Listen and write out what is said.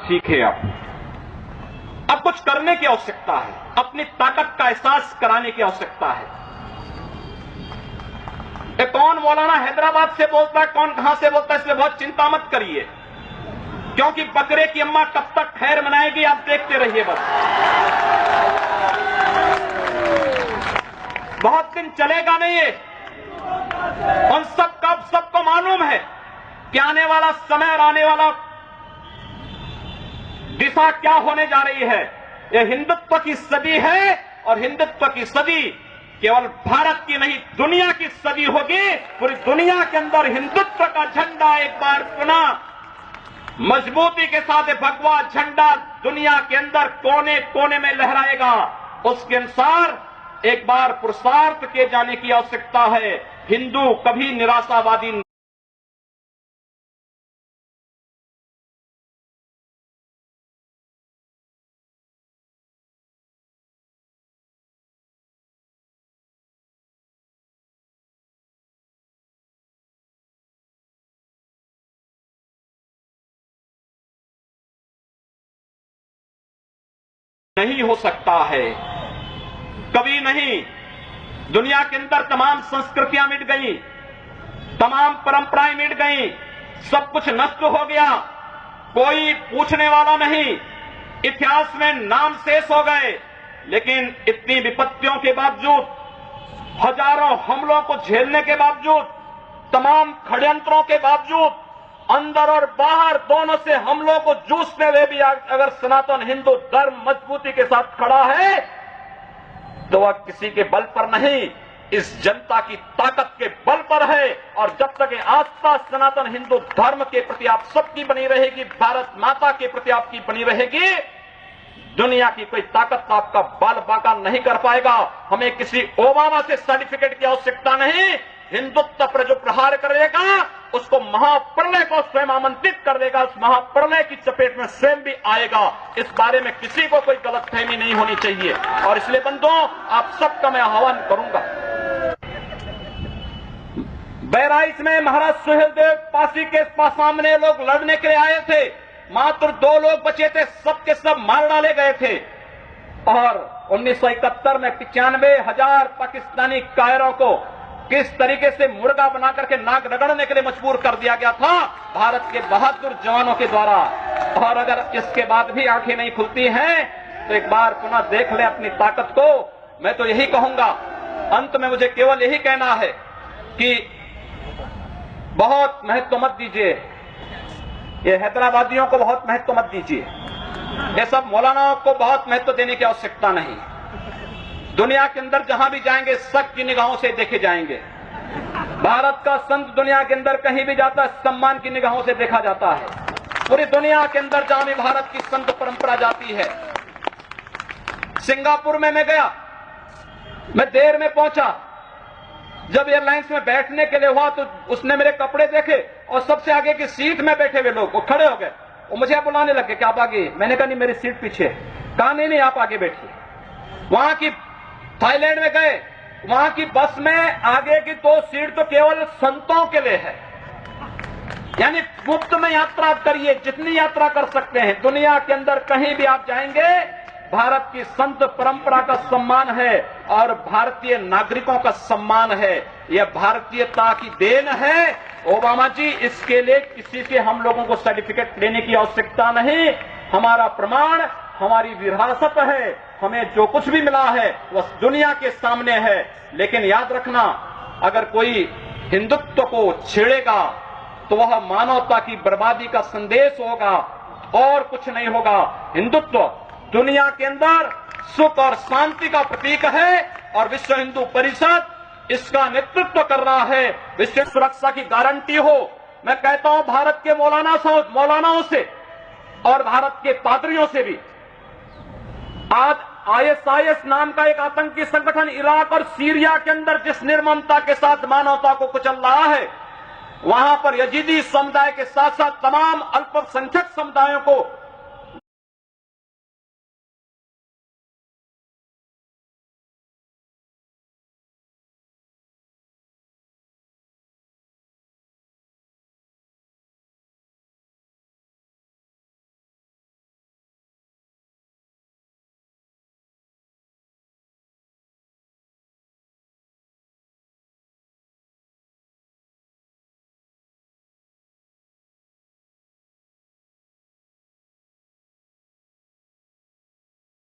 सीखे। अब कुछ करने की आवश्यकता है, अपनी ताकत का एहसास कराने की आवश्यकता है। कौन मौलाना हैदराबाद से बोलता है, कौन कहां से बोलता है, इसलिए बहुत चिंता मत करिए, क्योंकि बकरे की अम्मा कब तक खैर मनाएगी आप देखते रहिए। बस बहुत दिन चलेगा नहीं ये। उन सबको मालूम है कि आने वाला समय और आने वाला दिशा क्या होने जा रही है। यह हिंदुत्व की सदी है और हिंदुत्व की सदी केवल भारत की नहीं दुनिया की सदी होगी। पूरी दुनिया के अंदर हिंदुत्व का झंडा एक बार पुनः मजबूती के साथ भगवा झंडा दुनिया के अंदर कोने कोने में लहराएगा। उसके अनुसार एक बार पुरुषार्थ किए जाने की आवश्यकता है। हिंदू कभी निराशावादी नहीं हो सकता है, कभी नहीं। दुनिया के अंदर तमाम संस्कृतियां मिट गई, तमाम परंपराएं मिट गई, सब कुछ नष्ट हो गया, कोई पूछने वाला नहीं, इतिहास में नाम शेष हो गए। लेकिन इतनी विपत्तियों के बावजूद, हजारों हमलों को झेलने के बावजूद, तमाम षड्यंत्रों के बावजूद, अंदर और बाहर दोनों से हमलों को जूझते हुए भी अगर सनातन हिंदू धर्म मजबूती के साथ खड़ा है तो वह किसी के बल पर नहीं, इस जनता की ताकत के बल पर है। और जब तक ये आस्था सनातन हिंदू धर्म के प्रति आप सबकी बनी रहेगी, भारत माता के प्रति आपकी बनी रहेगी, दुनिया की कोई ताकत आपका बल बांका नहीं कर पाएगा। हमें किसी ओबामा से सर्टिफिकेट की आवश्यकता नहीं। हिंदुत्व पर जो प्रहार करेगा उसको महाप्रलय को स्वयं आमंत्रित कर देगा, उस महाप्रलय की चपेट में स्वयं भी आएगा। इस बारे में किसी को कोई गलतफहमी नहीं होनी चाहिए। और इसलिए बंधुओं, आप सबका मैं आह्वान करूंगा। बहराइच में महाराज सुहेलदेव पासी के सामने लोग लड़ने के लिए आए थे, मात्र 2 लोग बचे थे, सबके सब मार डाले गए थे। और 1971 में 95,000 पाकिस्तानी कायरों को किस तरीके से मुर्गा बना करके नाक रगड़ने के लिए मजबूर कर दिया गया था भारत के बहादुर जवानों के द्वारा। और अगर इसके बाद भी आंखें नहीं खुलती हैं तो एक बार पुनः देख लें अपनी ताकत को। मैं तो यही कहूंगा, अंत में मुझे केवल यही कहना है कि बहुत महत्व मत दीजिए, ये हैदराबादियों को बहुत महत्व मत दीजिए, ये सब मौलानाओं को बहुत महत्व देने की आवश्यकता नहीं। दुनिया के अंदर जहां भी जाएंगे शक की निगाहों से देखे जाएंगे। भारत का संत दुनिया के अंदर कहीं भी जाता है सम्मान की निगाहों से देखा जाता है। पूरी दुनिया के अंदर जहां भी भारत की संत परंपरा जाती है। सिंगापुर में मैं गया, मैं देर में पहुंचा, जब एयरलाइंस में बैठने के लिए हुआ तो उसने मेरे कपड़े देखे और सबसे आगे की सीट में बैठे हुए लोग वो खड़े हो गए, वो मुझे बुलाने लगे कि आप आगे। मैंने कहा नहीं, मेरी सीट पीछे। कहा नहीं आप आगे बैठिए। वहां की थाईलैंड में गए, वहां की बस में आगे की 2 सीट तो केवल संतों के लिए है, यानी मुफ्त में यात्रा करिए, जितनी यात्रा कर सकते हैं। दुनिया के अंदर कहीं भी आप जाएंगे, भारत की संत परंपरा का सम्मान है और भारतीय नागरिकों का सम्मान है। यह भारतीयता की देन है। ओबामा जी, इसके लिए किसी से हम लोगों को सर्टिफिकेट लेने की आवश्यकता नहीं। हमारा प्रमाण हमारी विरासत है, हमें जो कुछ भी मिला है वह दुनिया के सामने है। लेकिन याद रखना, अगर कोई हिंदुत्व को छेड़ेगा तो वह मानवता की बर्बादी का संदेश होगा और कुछ नहीं होगा। हिंदुत्व दुनिया के अंदर सुख और शांति का प्रतीक है और विश्व हिंदू परिषद इसका नेतृत्व कर रहा है। विश्व सुरक्षा की गारंटी हो। मैं कहता हूं भारत के मौलानाओं से और भारत के पादरियों से भी, आज ISIS नाम का एक आतंकी संगठन इराक और सीरिया के अंदर जिस निर्ममता के साथ मानवता को कुचल रहा है, वहां पर यजीदी समुदाय के साथ साथ तमाम अल्पसंख्यक समुदायों को